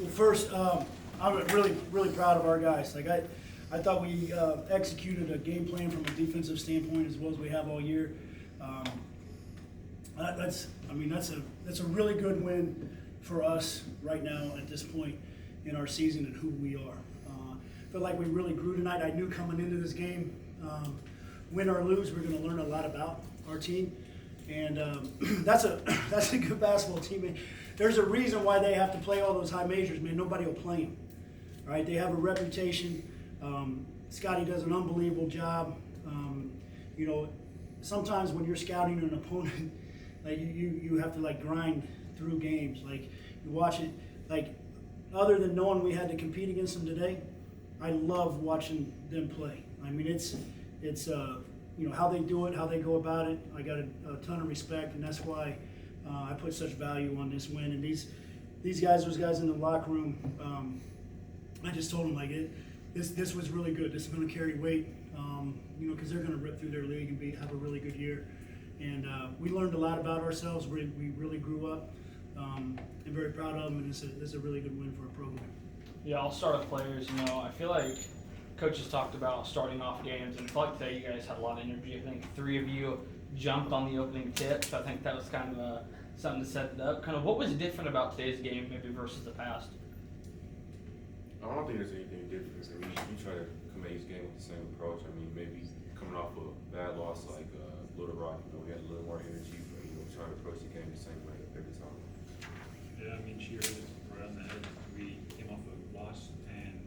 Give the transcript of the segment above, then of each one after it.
Well, first, I'm really proud of our guys. Like I thought we executed a game plan from a defensive standpoint as well as we have all year. That's a really good win for us right now at this point in our season and who we are. I feel like we really grew tonight. I knew coming into this game, win or lose, we're going to learn a lot about our team, and that's a good basketball team. There's a reason why they have to play all those high majors, man. Nobody will play them. All right, they have a reputation. Scotty does an unbelievable job. Sometimes when you're scouting an opponent, like you have to like grind through games. Like you watch it. Like other than knowing we had to compete against them today, I love watching them play. I mean, it's how they do it, how they go about it. I got a ton of respect, and that's why I put such value on this win. And those guys in the locker room, I just told them like this was really good. This is going to carry weight, because they're going to rip through their league and have a really good year. And we learned a lot about ourselves. We really grew up. I'm very proud of them, and this is a really good win for our program. Yeah, I'll start with players. I feel like coaches talked about starting off games, and I feel like today you guys had a lot of energy. I think 3 of you jumped on the opening tip, so I think that was kind of something to set it up. Kind of what was different about today's game maybe versus the past? I don't think there's anything different. I mean, we try to come at each game with the same approach. I mean, maybe coming off a bad loss like Little Rock, we had a little more energy, but trying to approach the game the same way every time. Yeah, I mean, she hit it right on the head. We came off a loss and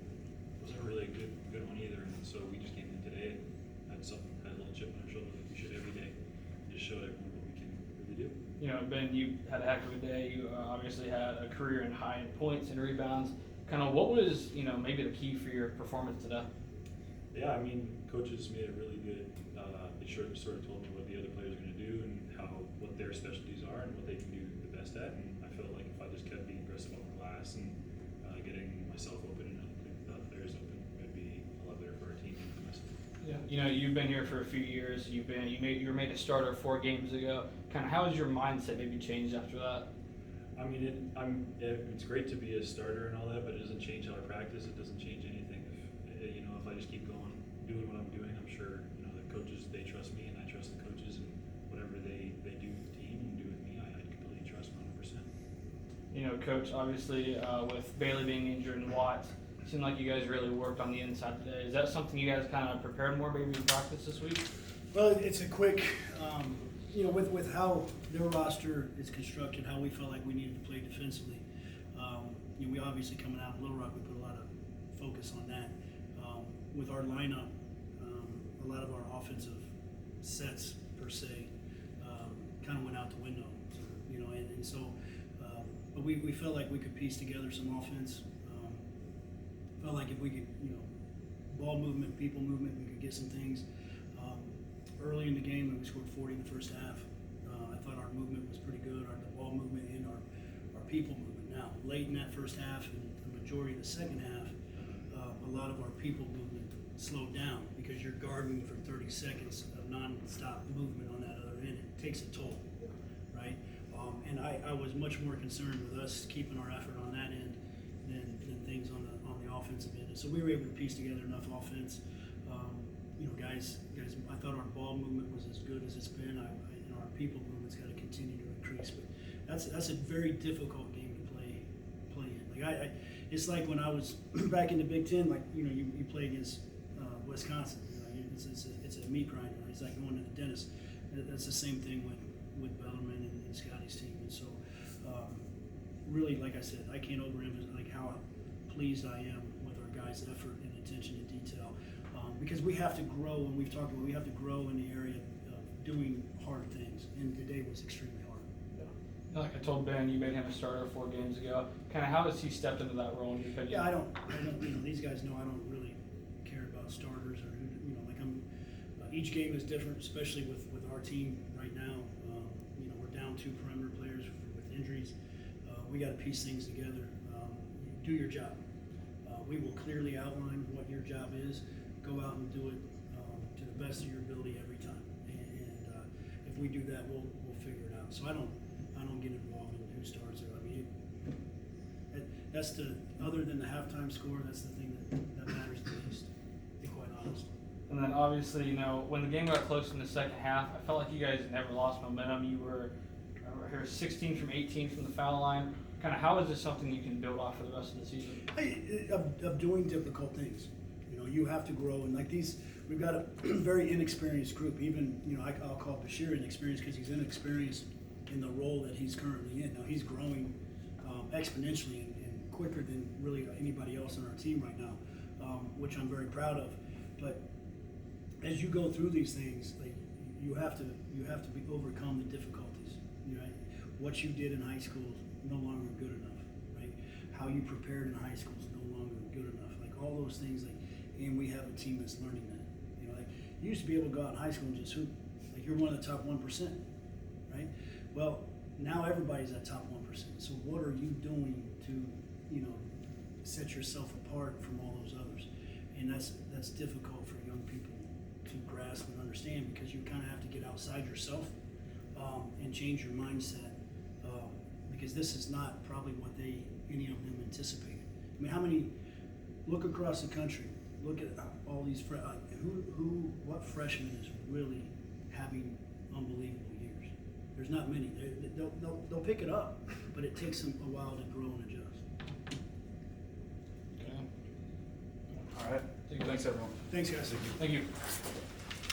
wasn't really a good one either. And so we just came in today, had a little chip on our shoulder like we should every day. Just showed everyone what we can really do. Ben, you had a heck of a day. You obviously had a career in high in points and rebounds. Kind of what was, maybe the key for your performance today? Yeah, I mean, coaches made it really good. It sort of told me what the other players are going to do and what their specialties are and what they can do the best at. And I felt like if I just kept being aggressive on the glass and getting myself open and other players open, it'd be a lot better for our team and for myself. Yeah, you've been here for a few years. You were made a starter 4 games ago. Kind of how has your mindset maybe changed after that? I mean, it's great to be a starter and all that, but it doesn't change how I practice. It doesn't change anything. If I just keep going, doing what I'm doing, I'm sure the coaches, they trust me and I trust the coaches, and whatever they do with the team and do with me, I completely trust 100%. Coach, obviously with Bailey being injured and Watts, it seemed like you guys really worked on the inside today. Is that something you guys kind of prepared more maybe in practice this week? Well, it's a quick, with how their roster is constructed, how we felt like we needed to play defensively. We obviously coming out of Little Rock, we put a lot of focus on that. With our lineup, a lot of our offensive sets per se kind of went out the window. But we felt like we could piece together some offense. Felt like if we could, ball movement, people movement, we could get some things. Early in the game, when we scored 40 in the first half, I thought our movement was pretty good, the ball movement and our people movement. Now, late in that first half and the majority of the second half, a lot of our people movement slowed down because you're guarding for 30 seconds of non-stop movement on that other end. It takes a toll, right? And I was much more concerned with us keeping our effort on that end than things on the offensive end. And so we were able to piece together enough offense. Guys, I thought our ball movement was as good as it's been. Our people movement's got to continue to increase. But that's a very difficult game to play in. Like it's like when I was back in the Big Ten. Like you play against Wisconsin. It's a meat grinder. It's like going to the dentist. That's the same thing with Bellarmine and Scotty's team. And so, really, like I said, I can't overemphasize like how pleased I am with our guys' effort and attention to detail. Because we have to grow, and we've talked about we have to grow in the area of doing hard things, and today was extremely hard. Yeah. Like I told Ben, you made him a starter 4 games ago. Kind of how has he stepped into that role in your opinion? Yeah, I don't. These guys know I don't really care about starters or each game is different, especially with our team right now. We're down 2 perimeter players with injuries. We got to piece things together. Do your job. We will clearly outline what your job is. Go out and do it to the best of your ability every time. And if we do that, we'll figure it out. So I don't get involved in who starts there. I mean, that's other than the halftime score, that's the thing that matters the least, to be quite honest. And then obviously, you know, when the game got close in the second half, I felt like you guys never lost momentum. You were here 16 from 18 from the foul line. Kind of, how is this something you can build off for the rest of the season? Of doing difficult things. You know, you have to grow, and like these, we've got a very inexperienced group. Even, you know, I'll call Bashir inexperienced because he's inexperienced in the role that he's currently in. Now he's growing exponentially and quicker than really anybody else on our team right now, which I'm very proud of. But as you go through these things, like you have to overcome the difficulties. You know, what you did in high school is no longer good enough, right? How you prepared in high school is no longer good enough. Like all those things, like, and we have a team that's learning that. You know, like you used to be able to go out in high school and just hoop. Like you're one of the top 1%, right? Well, now everybody's at top 1%. So what are you doing to, you know, set yourself apart from all those others? And that's difficult for young people to grasp and understand because you kind of have to get outside yourself and change your mindset because this is not probably what any of them anticipated. I mean, look across the country, look at all these what freshman is really having unbelievable years? There's not many. They'll pick it up, but it takes them a while to grow and adjust. Yeah. All right. Thanks, everyone. Thanks, guys. Thank you.